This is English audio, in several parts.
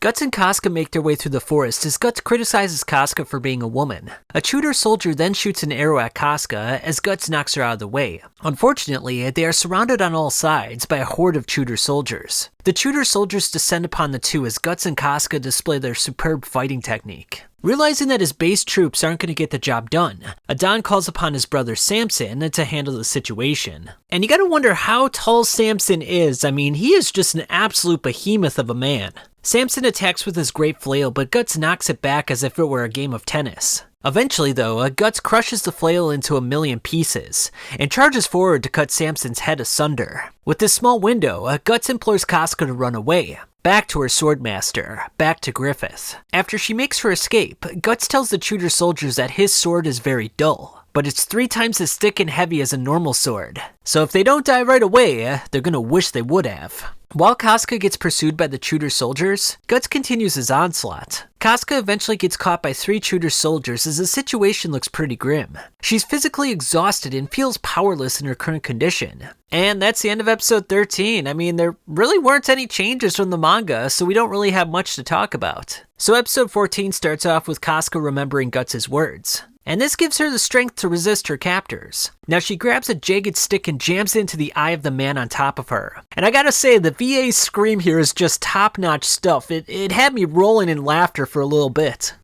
Guts and Casca make their way through the forest as Guts criticizes Casca for being a woman. A Tudor soldier then shoots an arrow at Casca as Guts knocks her out of the way. Unfortunately, they are surrounded on all sides by a horde of Tudor soldiers. The Tudor soldiers descend upon the two as Guts and Casca display their superb fighting technique. Realizing that his base troops aren't going to get the job done, Adon calls upon his brother Samson to handle the situation. And you gotta wonder how tall Samson is. I mean, he is just an absolute behemoth of a man. Samson attacks with his great flail, but Guts knocks it back as if it were a game of tennis. Eventually, though, Guts crushes the flail into a million pieces, and charges forward to cut Samson's head asunder. With this small window, Guts implores Casca to run away. Back to her swordmaster, back to Griffith. After she makes her escape, Guts tells the Tudor soldiers that his sword is very dull, but it's 3 times as thick and heavy as a normal sword. So if they don't die right away, they're gonna wish they would have. While Casca gets pursued by the Tudor soldiers, Guts continues his onslaught. Casca eventually gets caught by 3 Tudor soldiers as the situation looks pretty grim. She's physically exhausted and feels powerless in her current condition. And that's the end of episode 13. I mean, there really weren't any changes from the manga, so we don't really have much to talk about. So episode 14 starts off with Casca remembering Guts' words. And this gives her the strength to resist her captors. Now she grabs a jagged stick and jams it into the eye of the man on top of her. And I gotta say, the VA's scream here is just top-notch stuff. It had me rolling in laughter for a little bit.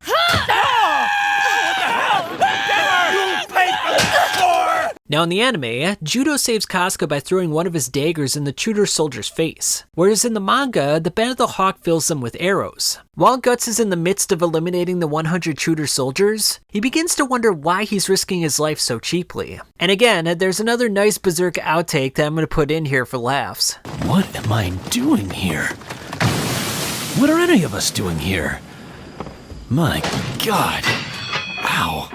Now in the anime, Judo saves Casca by throwing one of his daggers in the Tudor soldier's face, whereas in the manga, the Band of the Hawk fills them with arrows. While Guts is in the midst of eliminating the 100 Tudor soldiers, he begins to wonder why he's risking his life so cheaply. And again, there's another nice Berserk outtake that I'm going to put in here for laughs. What am I doing here? What are any of us doing here? My God. Ow.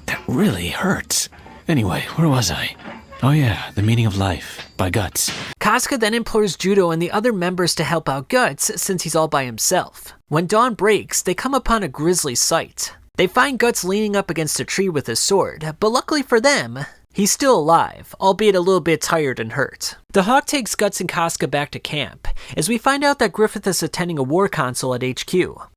That really hurts. Anyway, where was I? Oh yeah, The Meaning of Life by Guts. Casca then implores Judo and the other members to help out Guts since he's all by himself. When dawn breaks, they come upon a grisly sight. They find Guts leaning up against a tree with his sword, but luckily for them, he's still alive, albeit a little bit tired and hurt. The Hawk takes Guts and Casca back to camp, as we find out that Griffith is attending a war council at HQ.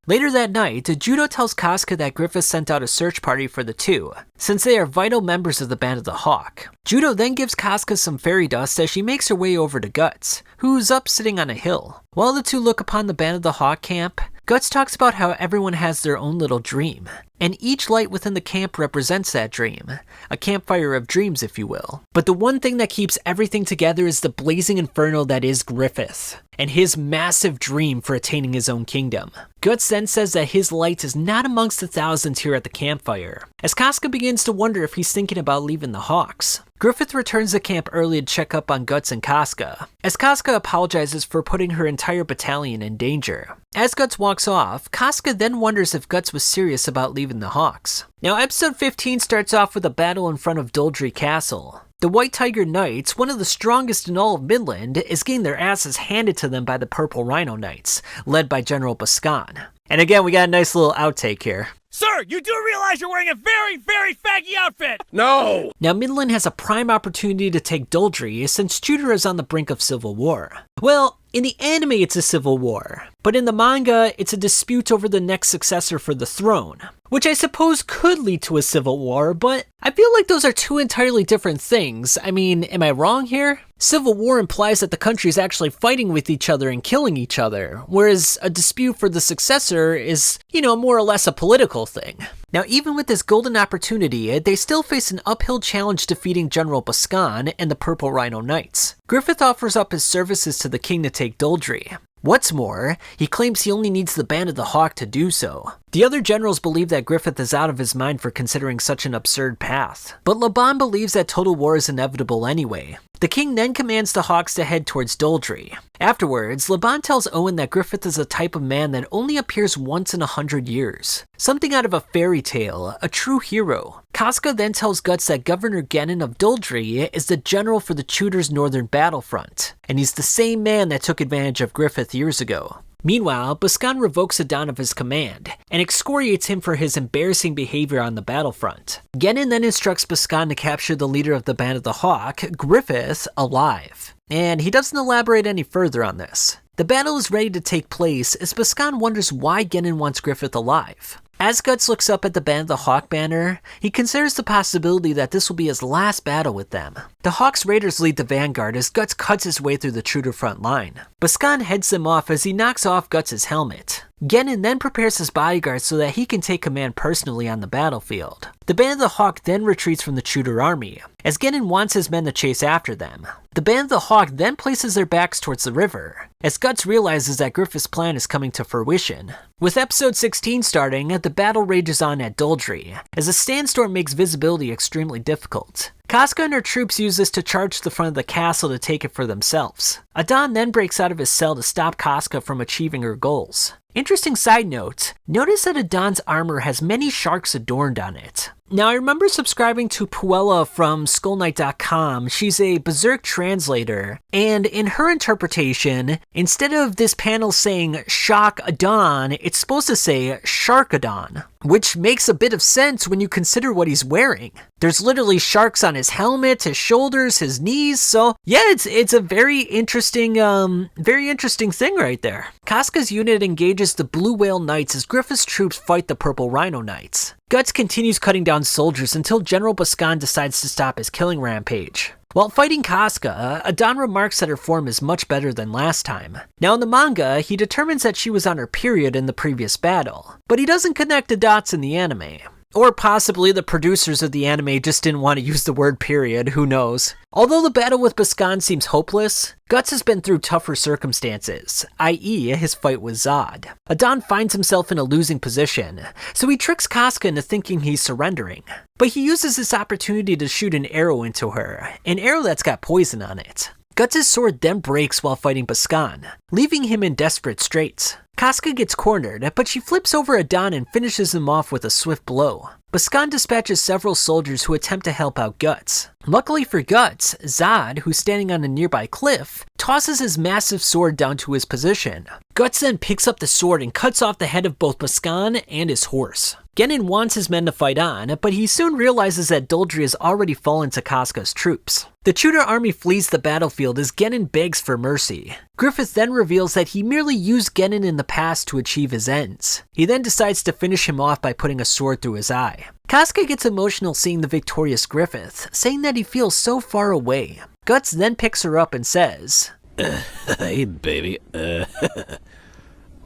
Later that night, Judo tells Casca that Griffith sent out a search party for the two, since they are vital members of the Band of the Hawk. Judo then gives Casca some fairy dust as she makes her way over to Guts, who's up sitting on a hill. While the two look upon the Band of the Hawk camp, Guts talks about how everyone has their own little dream, and each light within the camp represents that dream. A campfire of dreams, if you will. But the one thing that keeps everything together is the blazing inferno that is Griffith, and his massive dream for attaining his own kingdom. Guts then says that his light is not amongst the thousands here at the campfire, as Casca begins to wonder if he's thinking about leaving the Hawks. Griffith returns to camp early to check up on Guts and Casca, as Casca apologizes for putting her entire battalion in danger. As Guts walks off, Casca then wonders if Guts was serious about leaving the Hawks. Now episode 15 starts off with a battle in front of Doldry Castle. The White Tiger Knights, one of the strongest in all of Midland, is getting their asses handed to them by the Purple Rhino Knights, led by General Bascan. And again, we got a nice little outtake here. Sir, you do realize you're wearing a very, very faggy outfit! No! Now Midland has a prime opportunity to take Doldry since Tudor is on the brink of civil war. Well, in the anime it's a civil war, but in the manga it's a dispute over the next successor for the throne, which I suppose could lead to a civil war, but I feel like those are two entirely different things. I mean, am I wrong here? Civil war implies that the country is actually fighting with each other and killing each other, whereas a dispute for the successor is, more or less a political thing. Now, even with this golden opportunity, they still face an uphill challenge defeating General Bascan and the Purple Rhino Knights. Griffith offers up his services to the king to take Doldry. What's more, he claims he only needs the Band of the Hawk to do so. The other generals believe that Griffith is out of his mind for considering such an absurd path, but Laban believes that total war is inevitable anyway. The king then commands the Hawks to head towards Doldry. Afterwards, Laban tells Owen that Griffith is a type of man that only appears once in 100 years. Something out of a fairy tale, a true hero. Casca then tells Guts that Governor Genin of Doldry is the general for the Tudors' northern battlefront, and he's the same man that took advantage of Griffith years ago. Meanwhile, Bascan revokes Adon of his command, and excoriates him for his embarrassing behavior on the battlefront. Genin then instructs Bascan to capture the leader of the Band of the Hawk, Griffith, alive. And he doesn't elaborate any further on this. The battle is ready to take place as Boscan wonders why Genin wants Griffith alive. As Guts looks up at the Band of the Hawk banner, he considers the possibility that this will be his last battle with them. The Hawks Raiders lead the vanguard as Guts cuts his way through the Tudor front line. Boscan heads them off as he knocks off Guts' helmet. Genin then prepares his bodyguards so that he can take command personally on the battlefield. The Band of the Hawk then retreats from the Tudor army, as Genin wants his men to chase after them. The Band of the Hawk then places their backs towards the river, as Guts realizes that Griffith's plan is coming to fruition. With episode 16 starting, the battle rages on at Doldrey, as a sandstorm makes visibility extremely difficult. Casca and her troops use this to charge to the front of the castle to take it for themselves. Adon then breaks out of his cell to stop Casca from achieving her goals. Interesting side note, notice that Adon's armor has many sharks adorned on it. Now, I remember subscribing to Puella from SkullKnight.com. She's a Berserk translator, and in her interpretation, instead of this panel saying Shock Adon, it's supposed to say Sharkadon, which makes a bit of sense when you consider what he's wearing. There's literally sharks on his helmet, his shoulders, his knees, so yeah, it's a very interesting thing right there. Casca's unit engages the Blue Whale Knights as Griffith's troops fight the Purple Rhino Knights. Guts continues cutting down soldiers until General Boscan decides to stop his killing rampage. While fighting Casca, Adon remarks that her form is much better than last time. Now in the manga, he determines that she was on her period in the previous battle, but he doesn't connect the dots in the anime. Or possibly the producers of the anime just didn't want to use the word period, who knows. Although the battle with Boscan seems hopeless, Guts has been through tougher circumstances, i.e. his fight with Zod. Adon finds himself in a losing position, so he tricks Casca into thinking he's surrendering. But he uses this opportunity to shoot an arrow into her, an arrow that's got poison on it. Guts' sword then breaks while fighting Boscan, leaving him in desperate straits. Casca gets cornered, but she flips over Adon and finishes him off with a swift blow. Boscan dispatches several soldiers who attempt to help out Guts. Luckily for Guts, Zod, who's standing on a nearby cliff, tosses his massive sword down to his position. Guts then picks up the sword and cuts off the head of both Boscan and his horse. Genin wants his men to fight on, but he soon realizes that Doldrey has already fallen to Casca's troops. The Tudor army flees the battlefield as Genin begs for mercy. Griffith then reveals that he merely used Genin in the past to achieve his ends. He then decides to finish him off by putting a sword through his eye. Casca gets emotional seeing the victorious Griffith, saying that he feels so far away. Guts then picks her up and says, Hey, baby.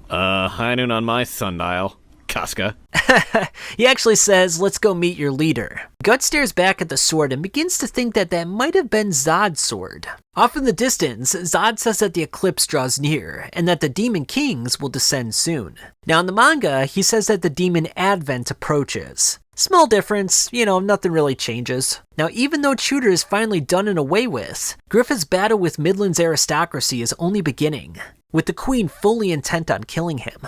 High noon on my sundial, Casca. He actually says, let's go meet your leader. Guts stares back at the sword and begins to think that that might have been Zod's sword. Off in the distance, Zod says that the eclipse draws near, and that the Demon Kings will descend soon. Now in the manga, he says that the Demon Advent approaches. Small difference, nothing really changes. Now even though Tudor is finally done and away with, Griffith's battle with Midland's aristocracy is only beginning, with the Queen fully intent on killing him.